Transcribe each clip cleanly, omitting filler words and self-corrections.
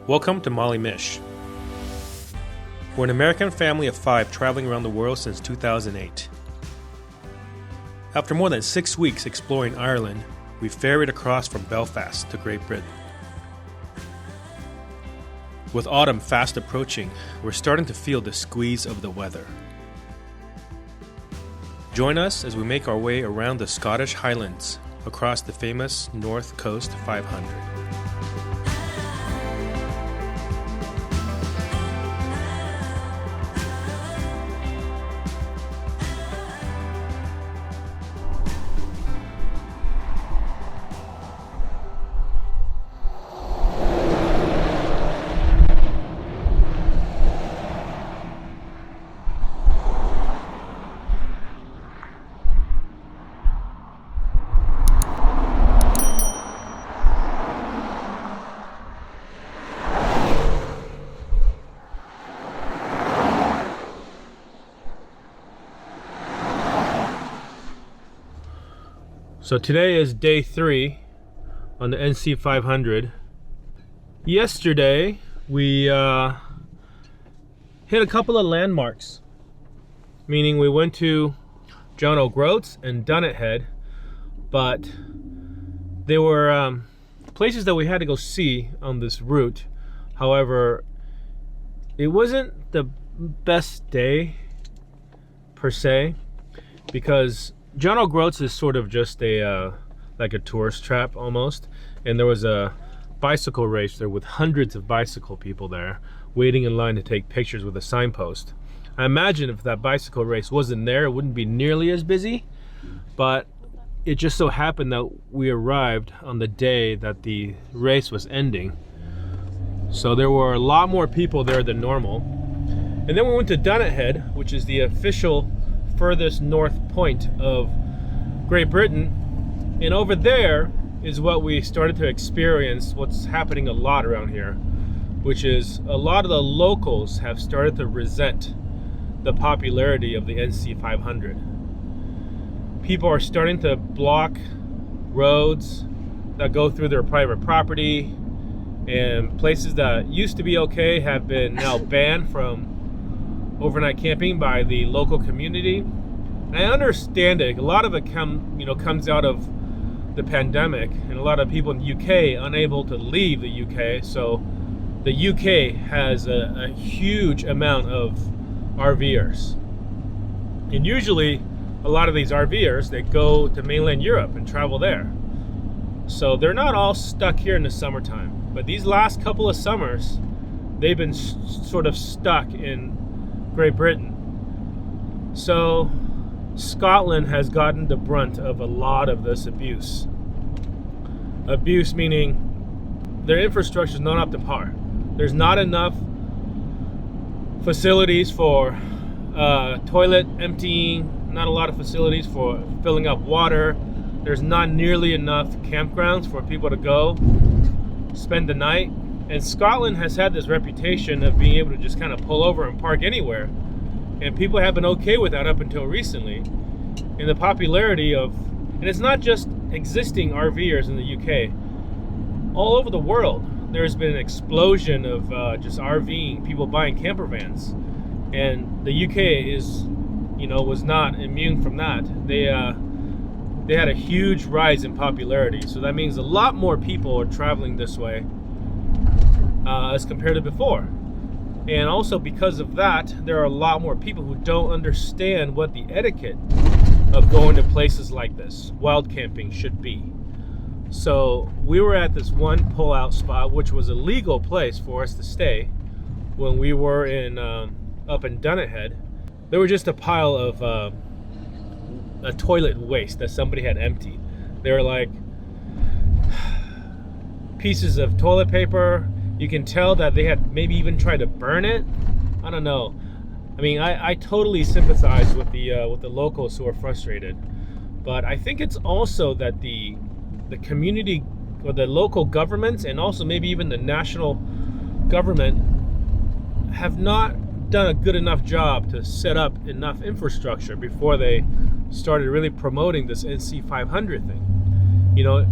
Welcome to Molly Mish. We're an American family of 5 traveling around the world since 2008. After more than 6 weeks exploring Ireland, we ferried across from Belfast to Great Britain. With autumn fast approaching, we're starting to feel the squeeze of the weather. Join us as we make our way around the Scottish Highlands across the famous North Coast 500. So today is day 3 on the NC 500. Yesterday we hit a couple of landmarks, meaning we went to John O'Groats and Dunnet Head, but they were places that we had to go see on this route. However, it wasn't the best day per se, because John O'Groats is sort of just a like a tourist trap almost, and there was a bicycle race there with hundreds of bicycle people there waiting in line to take pictures with a signpost. I imagine if that bicycle race wasn't there, it wouldn't be nearly as busy, but it just so happened that we arrived on the day that the race was ending, so there were a lot more people there than normal. And then we went to Dunnet Head, which is the official furthest north point of Great Britain, and over there is what we started to experience what's happening a lot around here, which is a lot of the locals have started to resent the popularity of the NC 500. People are starting to block roads that go through their private property, and places that used to be okay have been now banned from overnight camping by the local community. And I understand it. A lot of it comes out of the pandemic, and a lot of people in the UK unable to leave the UK. So the UK has a huge amount of RVers, and usually a lot of these RVers, they go to mainland Europe and travel there. So they're not all stuck here in the summertime, but these last couple of summers they've been sort of stuck in Great Britain. So Scotland has gotten the brunt of a lot of this abuse. Abuse meaning their infrastructure is not up to par. There's not enough facilities for toilet emptying, not a lot of facilities for filling up water. There's not nearly enough campgrounds for people to go spend the night. And Scotland has had this reputation of being able to just kind of pull over and park anywhere. And people have been okay with that up until recently. And the popularity of, and it's not just existing RVers in the UK, all over the world, there's been an explosion of just RVing, people buying camper vans. And the UK was not immune from that. They had a huge rise in popularity. So that means a lot more people are traveling this way as compared to before. And also because of that, there are a lot more people who don't understand what the etiquette of going to places like this, wild camping, should be. So we were at this one pull-out spot, which was a legal place for us to stay when we were up in Dunnet Head. There was just a pile of a toilet waste that somebody had emptied. They were like pieces of toilet paper. You can tell that they had maybe even tried to burn it. I don't know. I mean, I totally sympathize with the locals who are frustrated, but I think it's also that the community or the local governments, and also maybe even the national government, have not done a good enough job to set up enough infrastructure before they started really promoting this NC 500 thing. You know,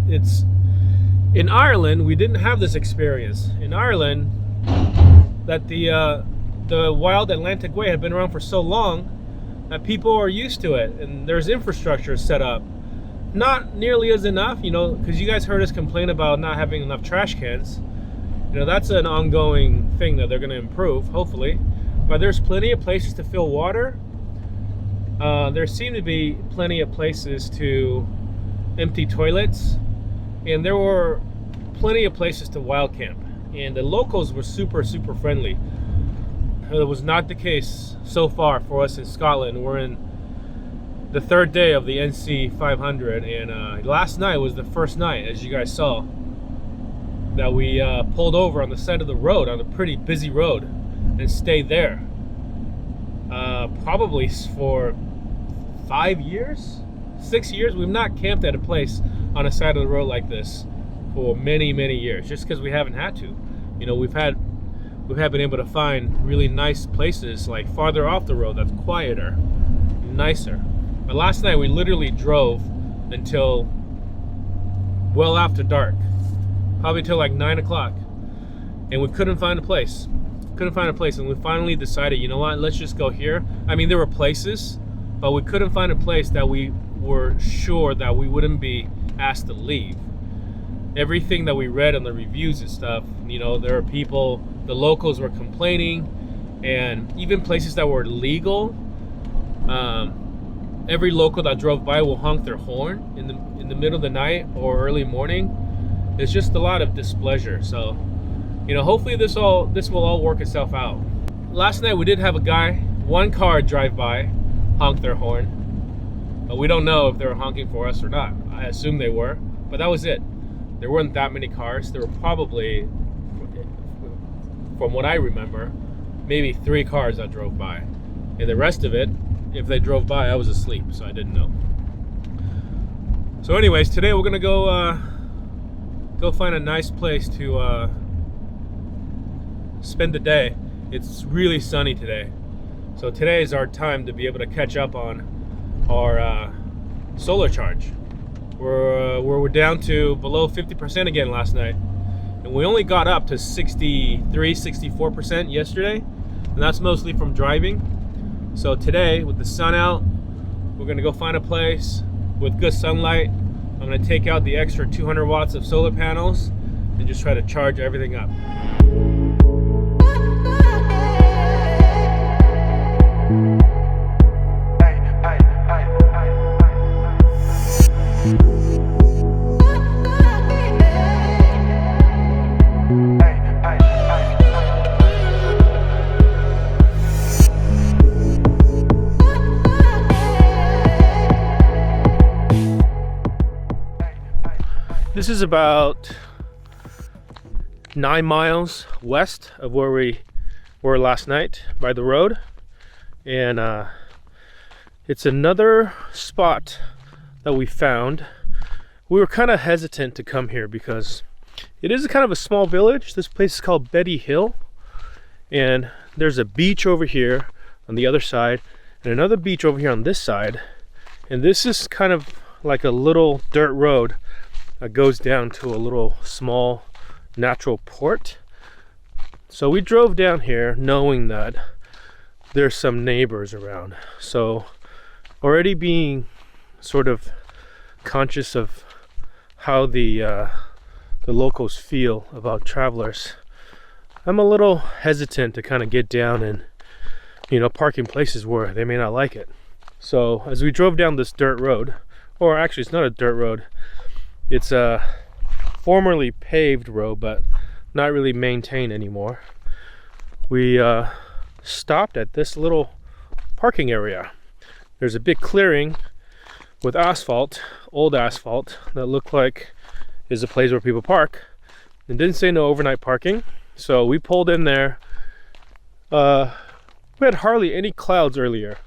In Ireland, we didn't have this experience. In Ireland, that the wild Atlantic Way had been around for so long that people are used to it, and there's infrastructure set up. Not nearly as enough, you know, because you guys heard us complain about not having enough trash cans. You know, that's an ongoing thing that they're going to improve, hopefully. But there's plenty of places to fill water. There seem to be plenty of places to empty toilets, and there were plenty of places to wild camp, and the locals were super friendly. It was not the case so far for us in Scotland. We're in the third day of the NC 500, and last night was the first night, as you guys saw, that we pulled over on the side of the road, on a pretty busy road, and stayed there. Probably for 5 years, 6 years. We've not camped at a place on the side of the road like this for many years, just because we haven't had to. You know, we have been able to find really nice places like farther off the road that's quieter, nicer. But last night we literally drove until well after dark, probably till like 9 o'clock, and we couldn't find a place. And we finally decided, you know what, let's just go here. I mean, there were places, but we couldn't find a place that we were sure that we wouldn't be asked to leave. Everything that we read on the reviews and stuff, you know, there are people, the locals were complaining, and even places that were legal, every local that drove by will honk their horn in the middle of the night or early morning. It's just a lot of displeasure. So, you know, hopefully this will all work itself out. Last night we did have one car drive by, honk their horn, but we don't know if they were honking for us or not. I assume they were, but that was it. There weren't that many cars. There were probably, from what I remember, maybe 3 cars that drove by, and the rest of it, if they drove by, I was asleep, so I didn't know. So anyways, today we're gonna go find a nice place to spend the day. It's really sunny today, so today is our time to be able to catch up on our solar charge. We're down to below 50% again last night, and we only got up to 63-64% yesterday, and that's mostly from driving. So today, with the sun out, we're gonna go find a place with good sunlight. I'm gonna take out the extra 200 watts of solar panels and just try to charge everything up. This is about 9 miles west of where we were last night by the road, and it's another spot that we found. We were kind of hesitant to come here because it is kind of a small village. This place is called Betty Hill, and there's a beach over here on the other side and another beach over here on this side, and this is kind of like a little dirt road that goes down to a little small natural port. So we drove down here knowing that there's some neighbors around. So already being sort of conscious of how the locals feel about travelers, I'm a little hesitant to kind of get down and, you know, park in places where they may not like it. So as we drove down this dirt road, or actually it's not a dirt road, it's a formerly paved road, but not really maintained anymore. We stopped at this little parking area. There's a big clearing with asphalt, old asphalt, that looked like is a place where people park. It didn't say no overnight parking, so we pulled in there. We had hardly any clouds earlier,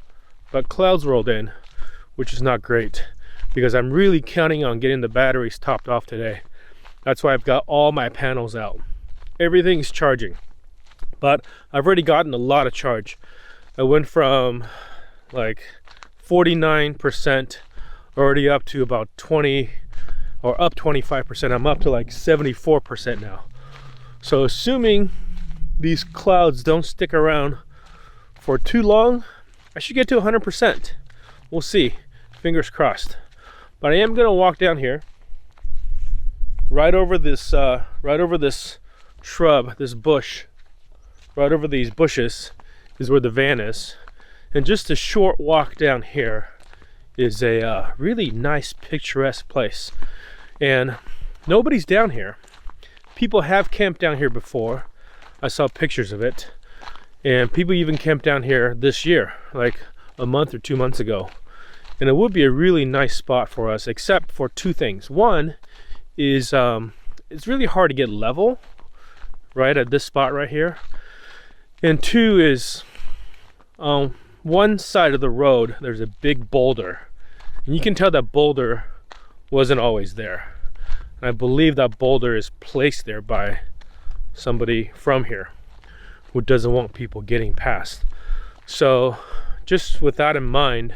but clouds rolled in, which is not great, because I'm really counting on getting the batteries topped off today. That's why I've got all my panels out. Everything's charging, but I've already gotten a lot of charge. I went from like 49% already up to about 20, or up 25%. I'm up to like 74% now. So assuming these clouds don't stick around for too long, I should get to 100%. We'll see, fingers crossed. But I am gonna walk down here, right over this shrub, this bush, right over these bushes is where the van is. And just a short walk down here is a really nice picturesque place. And nobody's down here. People have camped down here before. I saw pictures of it. And people even camped down here this year, like a month or 2 months ago. And it would be a really nice spot for us, except for two things. One is it's really hard to get level right at this spot right here. And two is on one side of the road, there's a big boulder. And you can tell that boulder wasn't always there. And I believe that boulder is placed there by somebody from here who doesn't want people getting past. So just with that in mind,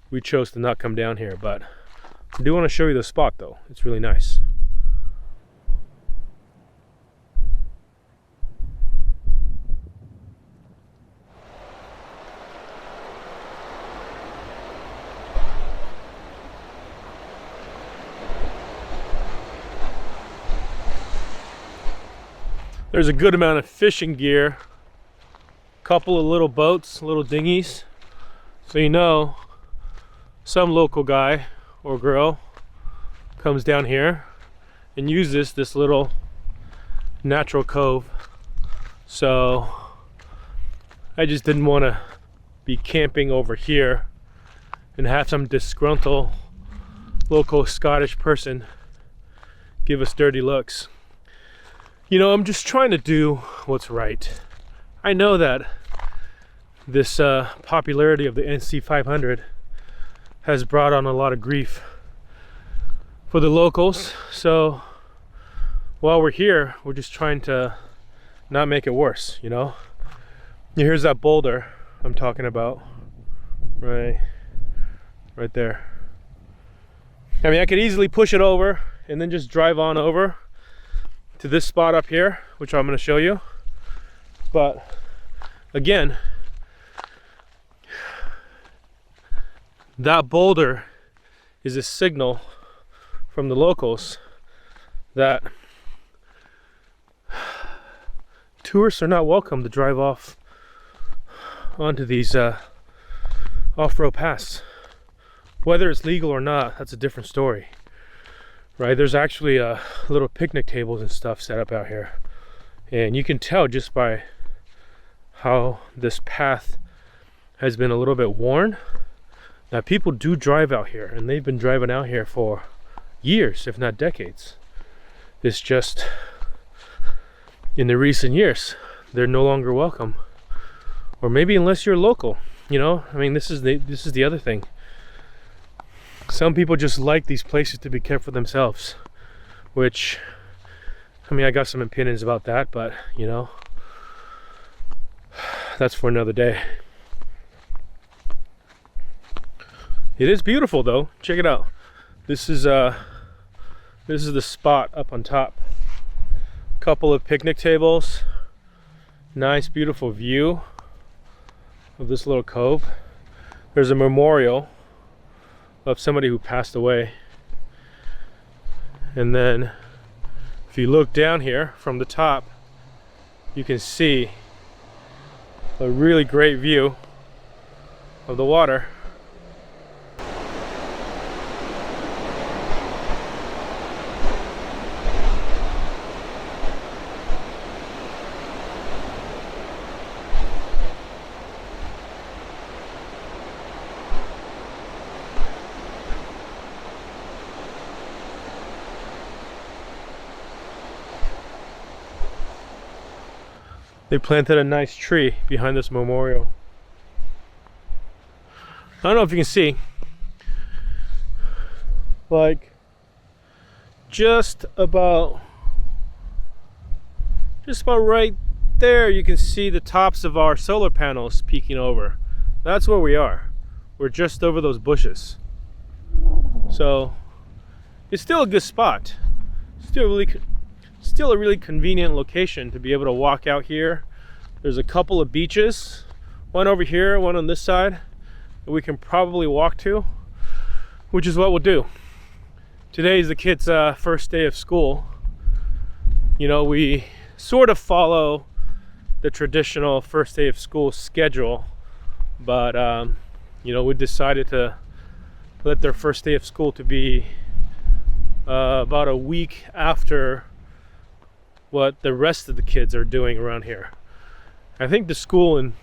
we chose to not come down here. But I do want to show you the spot though. It's really nice. There's a good amount of fishing gear, a couple of little boats, little dinghies. So you know, some local guy or girl comes down here and uses this little natural cove. So I just didn't want to be camping over here and have some disgruntled local Scottish person give us dirty looks. You know, I'm just trying to do what's right. I know that this popularity of the NC 500 has brought on a lot of grief for the locals. So while we're here, we're just trying to not make it worse, you know? Here's that boulder I'm talking about, right there. I mean, I could easily push it over and then just drive on over to this spot up here, which I'm going to show you. But again, that boulder is a signal from the locals that tourists are not welcome to drive off onto these off-road paths. Whether it's legal or not, that's a different story. Right, there's actually little picnic tables and stuff set up out here, and you can tell just by how this path has been a little bit worn that people do drive out here, and they've been driving out here for years, if not decades. It's just in the recent years they're no longer welcome, or maybe unless you're local, you know. I mean, this is the other thing. Some people just like these places to be kept for themselves, which, I mean, I got some opinions about that, but you know, that's for another day. It is beautiful though. Check it out. This is the spot up on top. Couple of picnic tables. Nice, beautiful view of this little cove. There's a memorial of somebody who passed away. And then if you look down here from the top, you can see a really great view of the water. They planted a nice tree behind this memorial. I don't know if you can see, like just about right there, you can see the tops of our solar panels peeking over. That's where we are. We're just over those bushes. So it's still a good spot. Still a really convenient location to be able to walk out here. There's a couple of beaches, one over here, one on this side, that we can probably walk to, which is what we'll do. Today is the kids' first day of school. You know, we sort of follow the traditional first day of school schedule, but you know, we decided to let their first day of school to be about a week after what the rest of the kids are doing around here. I think the school in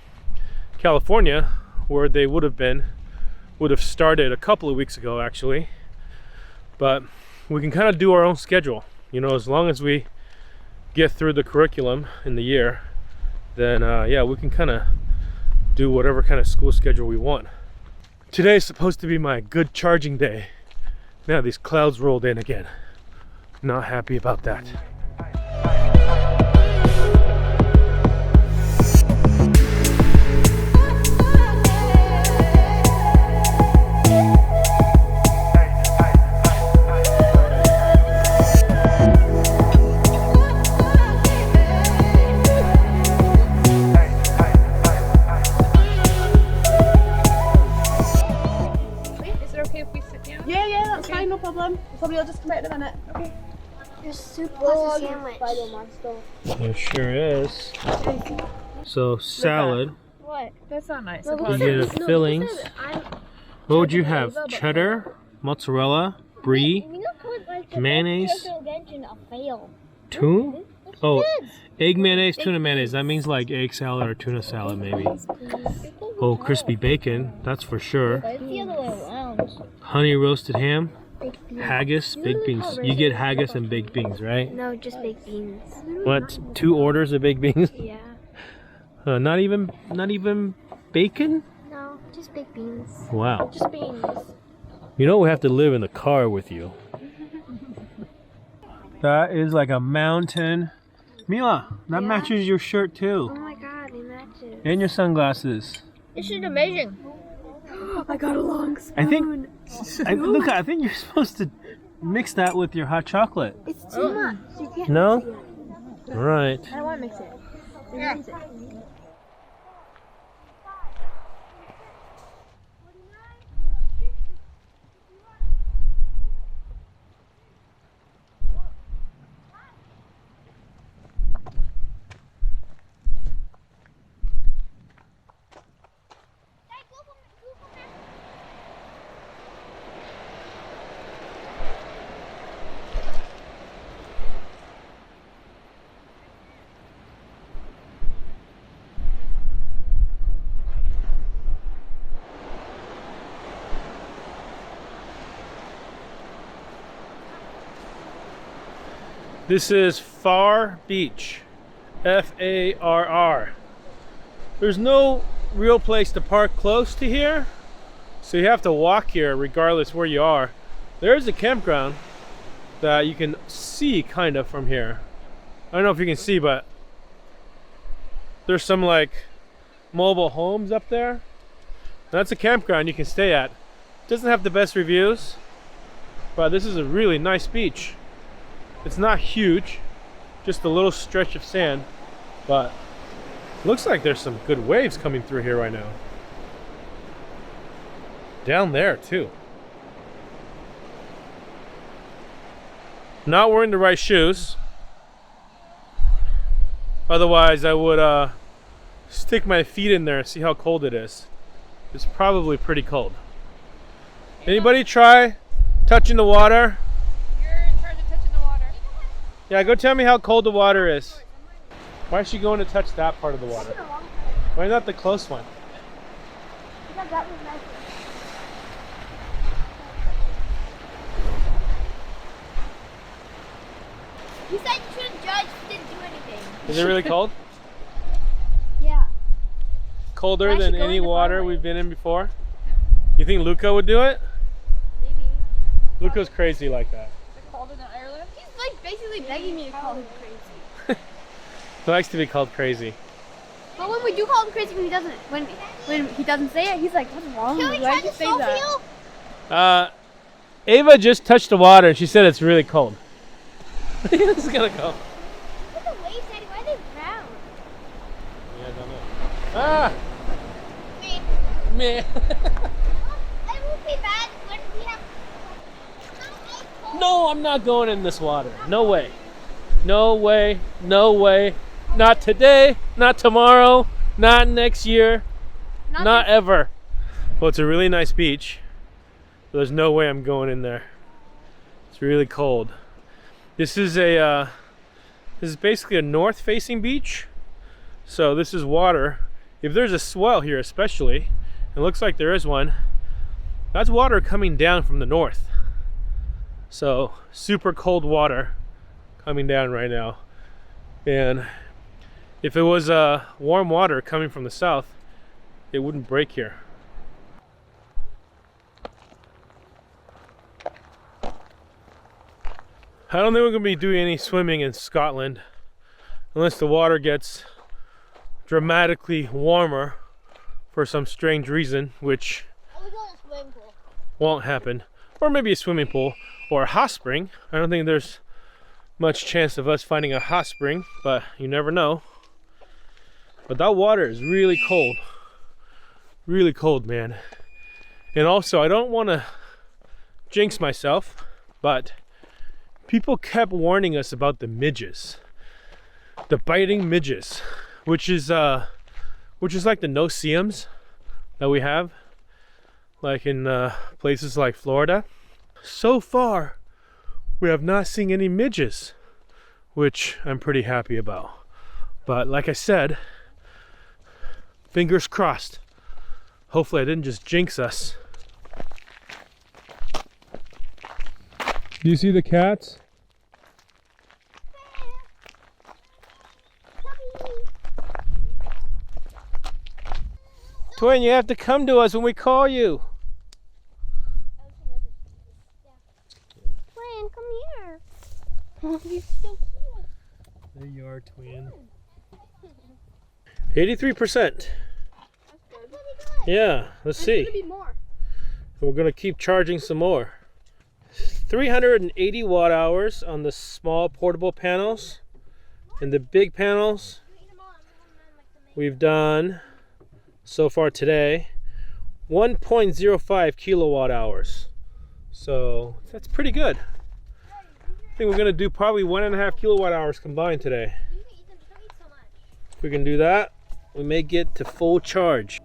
California, where they would have started a couple of weeks ago actually, but we can kind of do our own schedule, you know, as long as we get through the curriculum in the year, then yeah, we can kind of do whatever kind of school schedule we want. Today is supposed to be my good charging day. Now these clouds rolled in again. Not happy about that. No problem. Probably I'll just come out in a minute. Okay. There's soup plus a sandwich. There sure is. So salad. What? That's not nice. You get the fillings. What would you have? Cheddar, mozzarella, brie, mayonnaise, tuna? Oh, egg mayonnaise, tuna mayonnaise. That means like egg salad or tuna salad maybe. Oh, crispy bacon. That's for sure. It's the other way around. Honey roasted ham. Haggis, baked beans. You get haggis and baked beans, right? No, just baked beans. What? 2 orders of baked beans? Yeah. Not even bacon? No, just baked beans. Wow. Just beans. You know we have to live in the car with you. That is like a mountain. Mila, that matches your shirt too. Oh my god, they match it. And your sunglasses. This is amazing. I got a long spoon. I think I think you're supposed to mix that with your hot chocolate. It's too much. You can't No? mix it. All right. I don't want to mix it. Yeah. Mix it. This is Farr Beach, F-A-R-R. There's no real place to park close to here, so you have to walk here regardless where you are. There's a campground that you can see kind of from here. I don't know if you can see, but there's some like mobile homes up there. That's a campground you can stay at. Doesn't have the best reviews, but this is a really nice beach. It's not huge, just a little stretch of sand, but looks like there's some good waves coming through here right now. Down there too. Not wearing the right shoes. Otherwise I would stick my feet in there and see how cold it is. It's probably pretty cold. Anybody try touching the water? Yeah, go tell me how cold the water is. Why is she going to touch that part of the water? Why not the close one? Because that was nice. You said you shouldn't judge, didn't do anything. Is it really cold? Yeah. Colder than any water we've been in before? You think Luca would do it? Maybe. Luca's crazy like that. Is it colder than Ireland? He's like basically begging me to call him crazy. He likes to be called crazy. But when we do call him crazy, when he doesn't say it, he's like, "What's wrong with you? Why did you say that?" Ava just touched the water and she said it's really cold. It's gonna go. Look at the waves, Daddy. Why are they round? Yeah, I don't know. Ah! Wait. Meh. It won't be bad. What if we have... No, I'm not going in this water. No way. No way. No way. Not today. Not tomorrow. Not next year. Not ever. Well, it's a really nice beach. There's no way I'm going in there. It's really cold. This is basically a north-facing beach. So this is water. If there's a swell here, especially, it looks like there is one. That's water coming down from the north. So super cold water coming down right now. And if it was warm water coming from the south, it wouldn't break here. I don't think we're going to be doing any swimming in Scotland unless the water gets dramatically warmer for some strange reason, which won't happen. Or maybe a swimming pool or a hot spring. I don't think there's much chance of us finding a hot spring, but you never know. But that water is really cold. Really cold, man. And also, I don't want to jinx myself, but people kept warning us about the midges, the biting midges, which is like the no-see-ums that we have, like in places like Florida. So far, we have not seen any midges, which I'm pretty happy about. But like I said, fingers crossed. Hopefully I didn't just jinx us. Do you see the cats? Twin, you have to come to us when we call you. Twin, come here. You're so cute. There you are, Twin. 83%. Yeah, let's see. There's gonna be more. We're gonna keep charging some more. 380 watt hours on the small portable panels. And the big panels we've done so far today 1.05 kilowatt hours. So that's pretty good. I think we're gonna do probably 1.5 kilowatt hours combined today. If we can do that, we may get to full charge.